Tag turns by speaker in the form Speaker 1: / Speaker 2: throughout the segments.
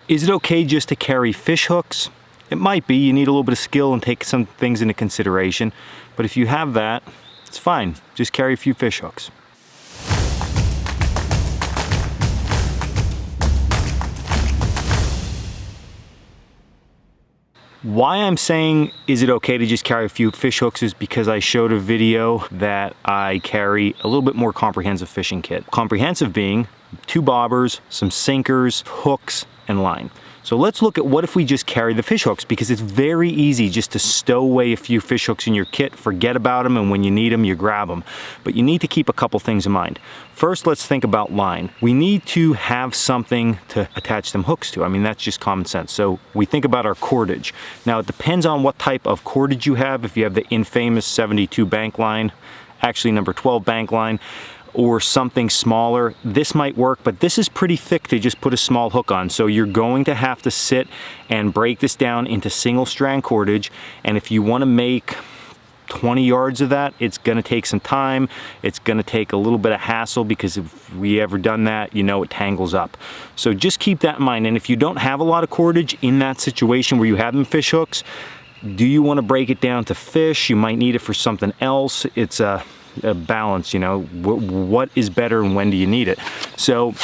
Speaker 1: Is it okay just to carry fish hooks? It might be. You need a little bit of skill and take some things into consideration. But if you have that, it's fine. Just carry a few fish hooks. Why I'm saying is it okay to just carry a few fish hooks is because I showed a video that I carry a little bit more comprehensive fishing kit. Comprehensive being 2 bobbers, some sinkers, hooks, and line. So let's look at what if we just carry the fish hooks, because it's very easy just to stow away a few fish hooks in your kit, forget about them, and when you need them, you grab them. But you need to keep a couple things in mind. First, let's think about line. We need to have something to attach them hooks to. I mean, that's just common sense. So we think about our cordage. Now, it depends on what type of cordage you have. If you have the infamous 72 bank line, actually number 12 bank line, or something smaller, this might work, but this is pretty thick to just put a small hook on. So you're going to have to sit and break this down into single strand cordage. And if you want to make 20 yards of that, it's going to take some time. It's going to take a little bit of hassle, because if we ever done that, you know, it tangles up. So just keep that in mind. And if you don't have a lot of cordage in that situation where you have them fish hooks, do you want to break it down to fish? You might need it for something else. It's a balance, you know, what is better and when do you need it? So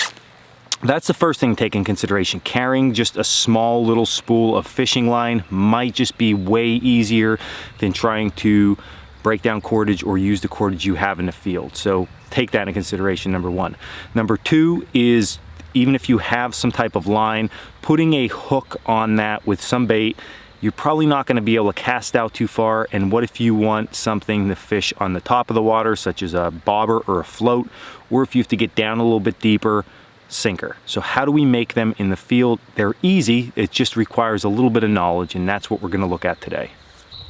Speaker 1: that's the first thing to take in consideration. Carrying just a small little spool of fishing line might just be way easier than trying to break down cordage or use the cordage you have in the field. So take that into consideration, number 1. Number 2 is, even if you have some type of line, putting a hook on that with some bait, you're probably not going to be able to cast out too far. And what if you want something to fish on the top of the water, such as a bobber or a float, or if you have to get down a little bit deeper, sinker. So how do we make them in the field? They're easy. It just requires a little bit of knowledge, and that's what we're going to look at today.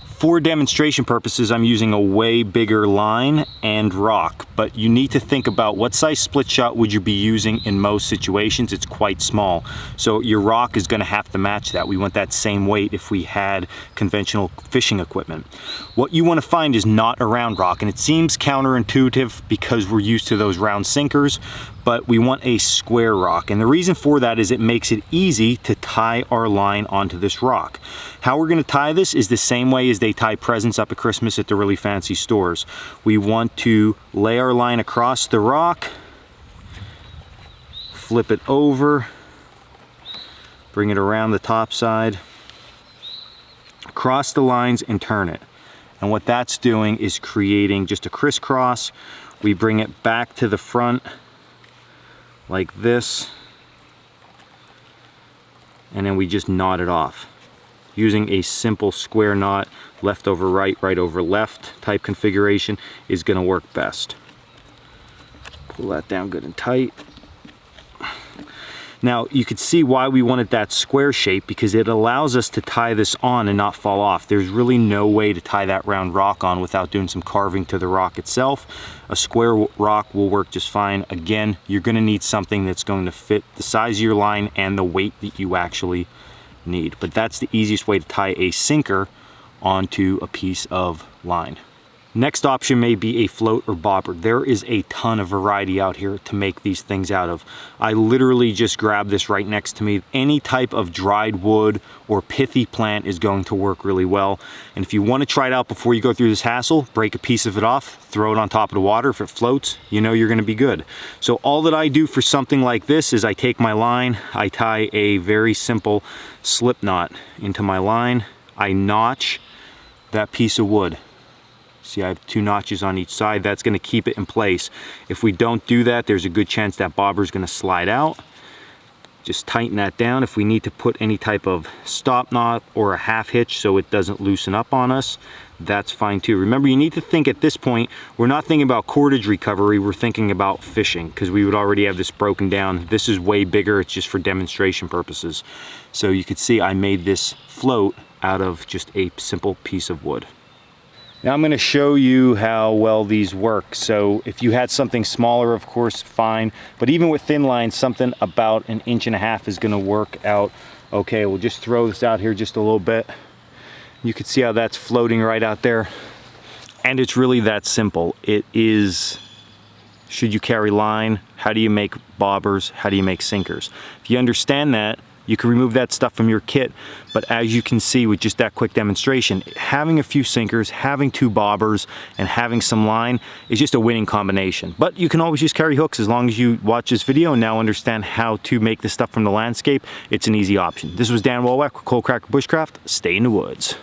Speaker 1: For demonstration purposes, I'm using a way bigger line and rock, but you need to think about what size split shot would you be using in most situations. It's quite small. So your rock is gonna have to match that. We want that same weight if we had conventional fishing equipment. What you wanna find is not a round rock, and it seems counterintuitive because we're used to those round sinkers, but we want a square rock. And the reason for that is it makes it easy to tie our line onto this rock. How we're gonna tie this is the same way as they tie presents up at Christmas at the really fancy stores. We want to lay our line across the rock, flip it over, bring it around the top side, cross the lines and turn it. And what that's doing is creating just a crisscross. We bring it back to the front like this, and then we just knot it off using a simple square knot. Left over right, right over left type configuration is going to work best. Pull that down good and tight. Now you could see why we wanted that square shape, because it allows us to tie this on and not fall off. There's really no way to tie that round rock on without doing some carving to the rock itself. A square rock will work just fine. Again, you're going to need something that's going to fit the size of your line and the weight that you actually need. But that's the easiest way to tie a sinker onto a piece of line. Next option may be a float or bobber. There is a ton of variety out here to make these things out of. I literally just grabbed this right next to me. Any type of dried wood or pithy plant is going to work really well. And if you want to try it out before you go through this hassle, break a piece of it off, throw it on top of the water. If it floats, you know you're going to be good. So all that I do for something like this is I take my line, I tie a very simple slip knot into my line, I notch that piece of wood. See, I have 2 notches on each side. That's going to keep it in place. If we don't do that, there's a good chance that bobber is going to slide out. Just tighten that down. If we need to put any type of stop knot or a half hitch so it doesn't loosen up on us, that's fine too. Remember, you need to think at this point, we're not thinking about cordage recovery, we're thinking about fishing, because we would already have this broken down. This is way bigger, it's just for demonstration purposes. So you could see I made this float out of just a simple piece of wood. Now I'm going to show you how well these work. So if you had something smaller, of course, fine. But even with thin lines, something about 1.5 inches is going to work out okay. We'll just throw this out here just a little bit. You can see how that's floating right out there. And it's really that simple. It is, should you carry line? How do you make bobbers? How do you make sinkers? If you understand that, you can remove that stuff from your kit. But as you can see with just that quick demonstration, having a few sinkers, having 2 bobbers, and having some line is just a winning combination. But you can always just carry hooks as long as you watch this video and now understand how to make this stuff from the landscape. It's an easy option. This was Dan Walwack with Coalcracker Bushcraft. Stay in the woods.